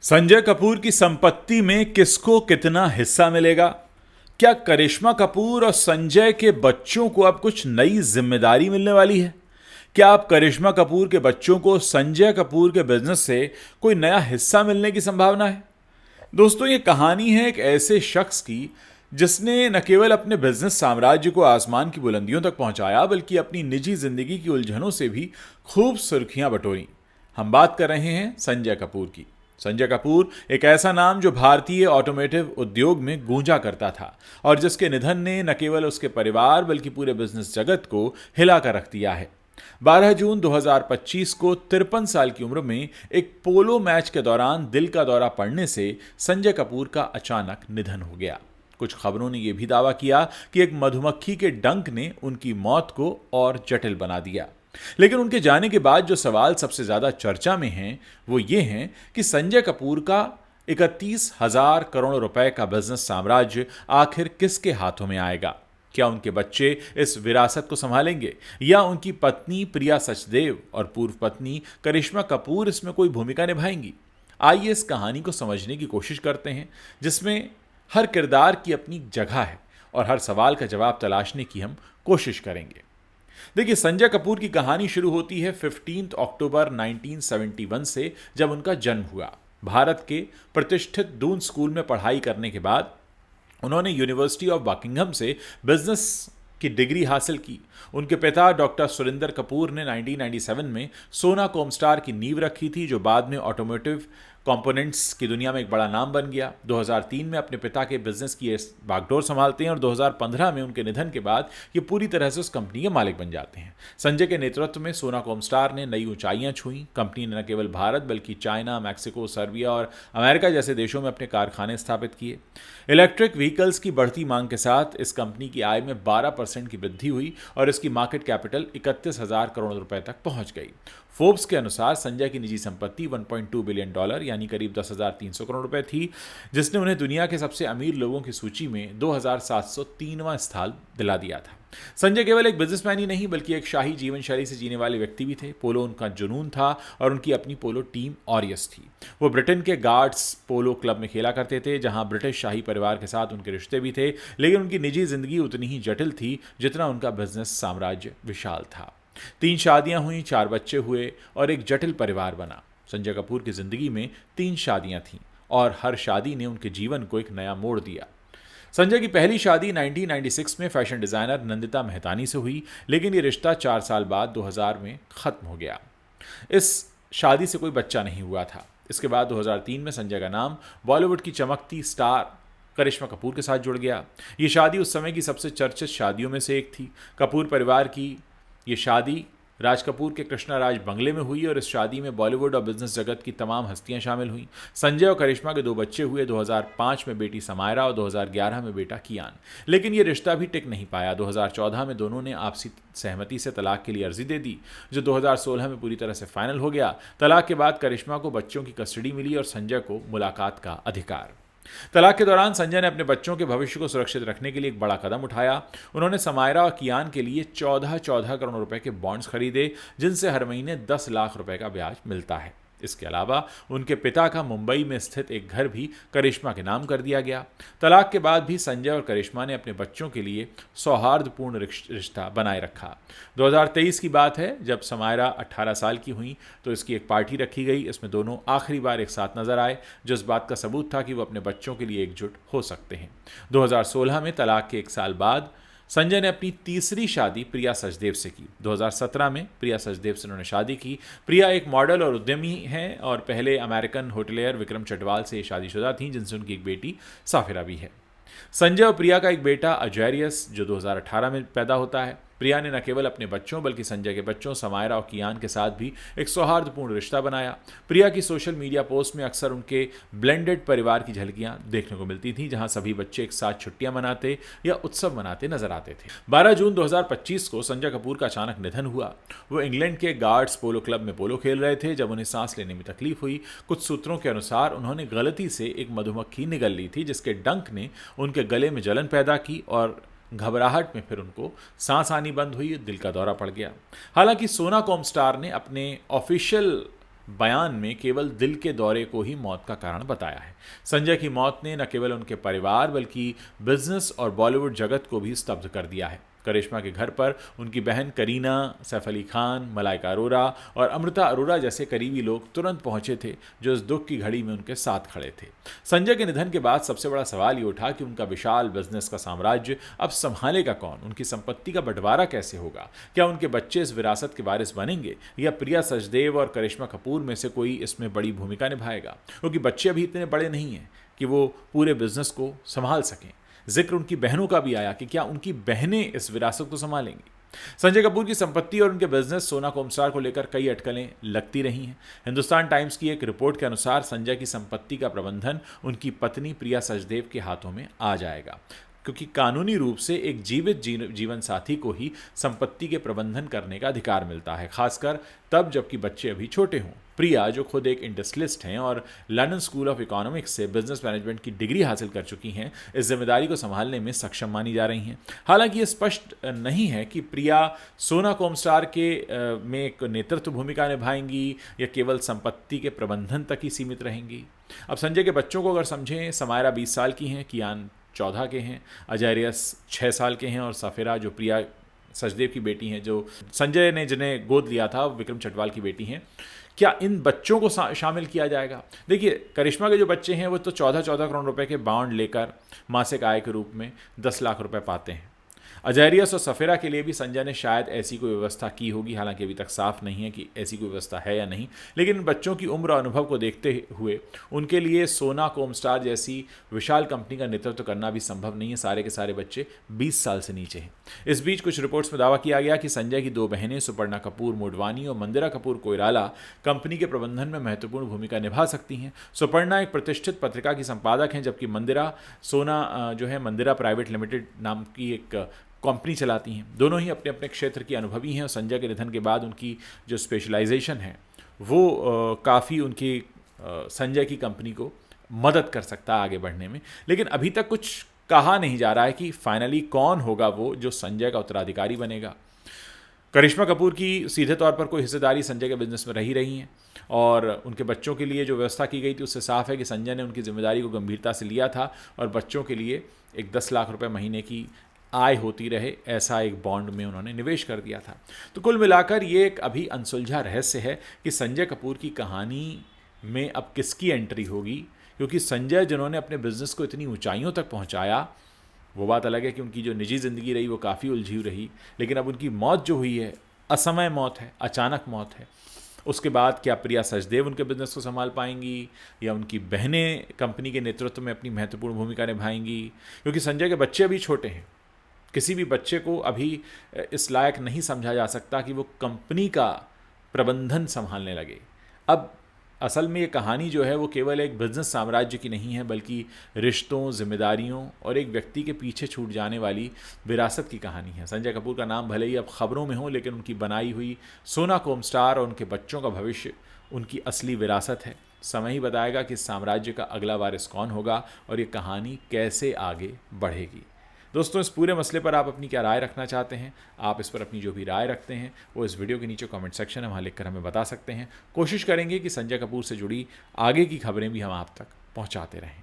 संजय कपूर की संपत्ति में किसको कितना हिस्सा मिलेगा? क्या करिश्मा कपूर और संजय के बच्चों को अब कुछ नई जिम्मेदारी मिलने वाली है? क्या अब करिश्मा कपूर के बच्चों को संजय कपूर के बिजनेस से कोई नया हिस्सा मिलने की संभावना है? दोस्तों, ये कहानी है एक ऐसे शख्स की जिसने न केवल अपने बिजनेस साम्राज्य को आसमान की बुलंदियों तक पहुंचाया, बल्कि अपनी निजी जिंदगी की उलझनों से भी खूब सुर्खियां बटोरी। हम बात कर रहे हैं संजय कपूर की। संजय कपूर एक ऐसा नाम जो भारतीय ऑटोमोटिव उद्योग में गूंजा करता था और जिसके निधन ने न केवल उसके परिवार बल्कि पूरे बिजनेस जगत को हिला कर रख दिया है। 12 जून 2025 को 53 साल की उम्र में एक पोलो मैच के दौरान दिल का दौरा पड़ने से संजय कपूर का अचानक निधन हो गया। कुछ खबरों ने यह भी दावा किया कि एक मधुमक्खी के डंक ने उनकी मौत को और जटिल बना दिया। लेकिन उनके जाने के बाद जो सवाल सबसे ज्यादा चर्चा में हैं वो ये हैं कि संजय कपूर का 31,000 करोड़ रुपए का बिजनेस साम्राज्य आखिर किसके हाथों में आएगा? क्या उनके बच्चे इस विरासत को संभालेंगे या उनकी पत्नी प्रिया सचदेव और पूर्व पत्नी करिश्मा कपूर इसमें कोई भूमिका निभाएंगी? आइए इस कहानी को समझने की कोशिश करते हैं, जिसमें हर किरदार की अपनी जगह है और हर सवाल का जवाब तलाशने की हम कोशिश करेंगे। देखिए, संजय कपूर की कहानी शुरू होती है 15 अक्टूबर 1971 से, जब उनका जन्म हुआ। भारत के प्रतिष्ठित दून स्कूल में पढ़ाई करने के बाद उन्होंने यूनिवर्सिटी ऑफ बकिंघम से बिजनेस की डिग्री हासिल की। उनके पिता डॉक्टर सुरिंदर कपूर ने 1997 में सोना कोमस्टार की नींव रखी थी, जो बाद में ऑटोमोटिव कंपोनेंट्स की दुनिया में एक बड़ा नाम बन गया। 2003 में अपने पिता के बिजनेस की बागडोर संभालते हैं और 2015 में उनके निधन के बाद ये पूरी तरह से उस कंपनी के मालिक बन जाते हैं। संजय के नेतृत्व में सोना कोमस्टार ने नई ऊंचाइयां छुई। कंपनी ने न केवल भारत बल्कि चाइना, मैक्सिको, सर्बिया और अमेरिका जैसे देशों में अपने कारखाने स्थापित किए। इलेक्ट्रिक व्हीकल्स की बढ़ती मांग के साथ इस कंपनी की आय में 12% की वृद्धि हुई और इसकी मार्केट कैपिटल 31,000 करोड़ रुपए तक पहुंच गई। फोर्ब्स के अनुसार संजय की निजी संपत्ति $1.2 बिलियन यानी करीब 10,300 करोड़ रुपए थी, जिसने उन्हें दुनिया के सबसे अमीर लोगों की सूची में 2703वां स्थान दिला दिया था। संजय केवल एक बिजनेसमैन ही नहीं बल्कि एक शाही जीवन शैली से जीने वाले व्यक्ति भी थे। पोलो उनका जुनून था और उनकी अपनी पोलो टीम ऑरियस थी। वो ब्रिटेन के गार्ड्स पोलो क्लब में खेला करते थे, जहां ब्रिटिश शाही परिवार के साथ उनके रिश्ते भी थे, लेकिन उनकी निजी जिंदगी उतनी ही जटिल थी जितना उनका बिजनेस साम्राज्य विशाल था। 3 शादियां हुई, 4 बच्चे हुए और एक जटिल परिवार बना। संजय कपूर की जिंदगी में 3 शादियां थीं और हर शादी ने उनके जीवन को एक नया मोड़ दिया। संजय की पहली शादी 1996 में फैशन डिजाइनर नंदिता मेहतानी से हुई, लेकिन ये रिश्ता 4 साल बाद 2000 में खत्म हो गया। इस शादी से कोई बच्चा नहीं हुआ था। इसके बाद 2003 में संजय का नाम बॉलीवुड की चमकती स्टार करिश्मा कपूर के साथ जुड़ गया। ये शादी उस समय की सबसे चर्चित शादियों में से एक थी। कपूर परिवार की ये शादी राज कपूर के कृष्णा राज बंगले में हुई और इस शादी में बॉलीवुड और बिजनेस जगत की तमाम हस्तियां शामिल हुईं। संजय और करिश्मा के 2 बच्चे हुए, 2005 में बेटी समायरा और 2011 में बेटा कियान। लेकिन ये रिश्ता भी टिक नहीं पाया। 2014 में दोनों ने आपसी सहमति से तलाक के लिए अर्जी दे दी, जो 2016 में पूरी तरह से फाइनल हो गया। तलाक के बाद करिश्मा को बच्चों की कस्टडी मिली और संजय को मुलाकात का अधिकार। तलाक के दौरान संजय ने अपने बच्चों के भविष्य को सुरक्षित रखने के लिए एक बड़ा कदम उठाया। उन्होंने समायरा और कियान के लिए 14 करोड़ रुपए के बॉन्ड्स खरीदे, जिनसे हर महीने 10 लाख रुपए का ब्याज मिलता है। इसके अलावा उनके पिता का मुंबई में स्थित एक घर भी करिश्मा के नाम कर दिया गया। तलाक के बाद भी संजय और करिश्मा ने अपने बच्चों के लिए सौहार्दपूर्ण रिश्ता बनाए रखा। 2023 की बात है, जब समायरा 18 साल की हुई तो इसकी एक पार्टी रखी गई। इसमें दोनों आखिरी बार एक साथ नजर आए, जो इस बात का सबूत था कि वो अपने बच्चों के लिए एकजुट हो सकते हैं। 2016 में तलाक के 1 साल बाद संजय ने अपनी तीसरी शादी प्रिया सचदेव से की। 2017 में प्रिया सचदेव से उन्होंने शादी की। प्रिया एक मॉडल और उद्यमी हैं और पहले अमेरिकन होटलियर विक्रम चटवाल से शादीशुदा थीं, जिनसे उनकी एक बेटी साफिरा भी है। संजय और प्रिया का एक बेटा अजैरियस, जो 2018 में पैदा होता है। प्रिया ने न केवल अपने बच्चों बल्कि संजय के बच्चों समायरा और कियान के साथ भी एक सौहार्दपूर्ण रिश्ता बनाया। प्रिया की सोशल मीडिया पोस्ट में अक्सर उनके ब्लेंडेड परिवार की झलकियां देखने को मिलती थीं, जहां सभी बच्चे एक साथ छुट्टियां मनाते या उत्सव मनाते नजर आते थे। 12 जून 2025 को संजय कपूर का अचानक निधन हुआ। वो इंग्लैंड के गार्ड्स पोलो क्लब में पोलो खेल रहे थे जब उन्हें सांस लेने में तकलीफ हुई। कुछ सूत्रों के अनुसार उन्होंने गलती से एक मधुमक्खी निगल ली थी, जिसके डंक ने उनके गले में जलन पैदा की और घबराहट में फिर उनको सांस आनी बंद हुई, दिल का दौरा पड़ गया। हालांकि सोना कॉमस्टार ने अपने ऑफिशियल बयान में केवल दिल के दौरे को ही मौत का कारण बताया है। संजय की मौत ने न केवल उनके परिवार बल्कि बिजनेस और बॉलीवुड जगत को भी स्तब्ध कर दिया है। करिश्मा के घर पर उनकी बहन करीना, सैफ अली खान, मलाइका अरोरा और अमृता अरोरा जैसे करीबी लोग तुरंत पहुंचे थे, जो इस दुख की घड़ी में उनके साथ खड़े थे। संजय के निधन के बाद सबसे बड़ा सवाल ये उठा कि उनका विशाल बिजनेस का साम्राज्य अब संभालेगा कौन, उनकी संपत्ति का बंटवारा कैसे होगा, क्या उनके बच्चे इस विरासत के वारिस बनेंगे या प्रिया सचदेव और करिश्मा कपूर में से कोई इसमें बड़ी भूमिका निभाएगा, क्योंकि बच्चे अभी इतने बड़े नहीं हैं कि वो पूरे बिजनेस को संभाल सकें। जिक्र उनकी बहनों का भी आया कि क्या उनकी बहनें इस विरासत को संभालेंगी। संजय कपूर की संपत्ति और उनके बिजनेस सोना कोमस्टार को लेकर कई अटकलें लगती रही हैं। हिंदुस्तान टाइम्स की एक रिपोर्ट के अनुसार संजय की संपत्ति का प्रबंधन उनकी पत्नी प्रिया सचदेव के हाथों में आ जाएगा, क्योंकि कानूनी रूप से एक जीवित जीवन साथी को ही संपत्ति के प्रबंधन करने का अधिकार मिलता है, खासकर तब जबकि बच्चे अभी छोटे हों। प्रिया, जो खुद एक इंडस्ट्रियलिस्ट हैं और लंदन स्कूल ऑफ इकोनॉमिक्स से बिजनेस मैनेजमेंट की डिग्री हासिल कर चुकी हैं, इस जिम्मेदारी को संभालने में सक्षम मानी जा रही हैं। हालांकि ये स्पष्ट नहीं है कि प्रिया सोना कोमस्टार के में एक नेतृत्व भूमिका निभाएंगी या केवल संपत्ति के प्रबंधन तक ही सीमित रहेंगी। अब संजय के बच्चों को अगर समझें, समायरा 20 साल की हैं, कियान 14 के हैं, अजय रियस 6 साल के हैं और सफेरा, जो प्रिया सचदेव की बेटी हैं, जो संजय ने जिन्हें गोद लिया था, विक्रम चटवाल की बेटी हैं, क्या इन बच्चों को शामिल किया जाएगा? देखिए, करिश्मा के जो बच्चे हैं वो तो 14 करोड़ रुपए के बॉन्ड लेकर मासिक आय के रूप में 10 लाख रुपए पाते हैं। अजय रियस और सफेरा के लिए भी संजय ने शायद ऐसी कोई व्यवस्था की होगी, हालांकि अभी तक साफ नहीं है कि ऐसी कोई व्यवस्था है या नहीं, लेकिन बच्चों की उम्र और अनुभव को देखते हुए उनके लिए सोना कोमस्टार जैसी विशाल कंपनी का नेतृत्व करना भी संभव नहीं है। सारे के सारे बच्चे 20 साल से नीचे हैं। इस बीच कुछ रिपोर्ट्स में दावा किया गया कि संजय की 2 बहनें सुपर्णा कपूर मोडवानी और मंदिरा कपूर कोइराला कंपनी के प्रबंधन में महत्वपूर्ण भूमिका निभा सकती हैं। सुपर्णा एक प्रतिष्ठित पत्रिका की संपादक हैं, जबकि मंदिरा मंदिरा प्राइवेट लिमिटेड नाम की एक कंपनी चलाती हैं। दोनों ही अपने अपने क्षेत्र की अनुभवी हैं और संजय के निधन के बाद उनकी जो स्पेशलाइजेशन है वो काफ़ी उनकी संजय की कंपनी को मदद कर सकता है आगे बढ़ने में। लेकिन अभी तक कुछ कहा नहीं जा रहा है कि फाइनली कौन होगा वो जो संजय का उत्तराधिकारी बनेगा। करिश्मा कपूर की सीधे तौर पर कोई हिस्सेदारी संजय के बिजनेस में रही हैं और उनके बच्चों के लिए जो व्यवस्था की गई थी उससे साफ है कि संजय ने उनकी जिम्मेदारी को गंभीरता से लिया था और बच्चों के लिए एक 10 लाख रुपए महीने की आय होती रहे, ऐसा एक बॉन्ड में उन्होंने निवेश कर दिया था। तो कुल मिलाकर ये एक अभी अनसुलझा रहस्य है कि संजय कपूर की कहानी में अब किसकी एंट्री होगी, क्योंकि संजय जिन्होंने अपने बिजनेस को इतनी ऊंचाइयों तक पहुंचाया, वो बात अलग है कि उनकी जो निजी ज़िंदगी रही वो काफ़ी उलझी हुई रही, लेकिन अब उनकी मौत जो हुई है असमय मौत है, अचानक मौत है। उसके बाद क्या प्रिया सचदेव उनके बिजनेस को संभाल पाएंगी या उनकी बहनें कंपनी के नेतृत्व में अपनी महत्वपूर्ण भूमिका निभाएंगी, क्योंकि संजय के बच्चे अभी छोटे हैं। किसी भी बच्चे को अभी इस लायक नहीं समझा जा सकता कि वो कंपनी का प्रबंधन संभालने लगे। अब असल में ये कहानी जो है वो केवल एक बिजनेस साम्राज्य की नहीं है, बल्कि रिश्तों, जिम्मेदारियों और एक व्यक्ति के पीछे छूट जाने वाली विरासत की कहानी है। संजय कपूर का नाम भले ही अब खबरों में हो, लेकिन उनकी बनाई हुई सोना कोमस्टार और उनके बच्चों का भविष्य उनकी असली विरासत है। समय ही बताएगा कि इस साम्राज्य का अगला वारिस कौन होगा और ये कहानी कैसे आगे बढ़ेगी। दोस्तों, इस पूरे मसले पर आप अपनी क्या राय रखना चाहते हैं? आप इस पर अपनी जो भी राय रखते हैं वो इस वीडियो के नीचे कमेंट सेक्शन है, वहाँ लिखकर हमें बता सकते हैं। कोशिश करेंगे कि संजय कपूर से जुड़ी आगे की खबरें भी हम आप तक पहुँचाते रहें।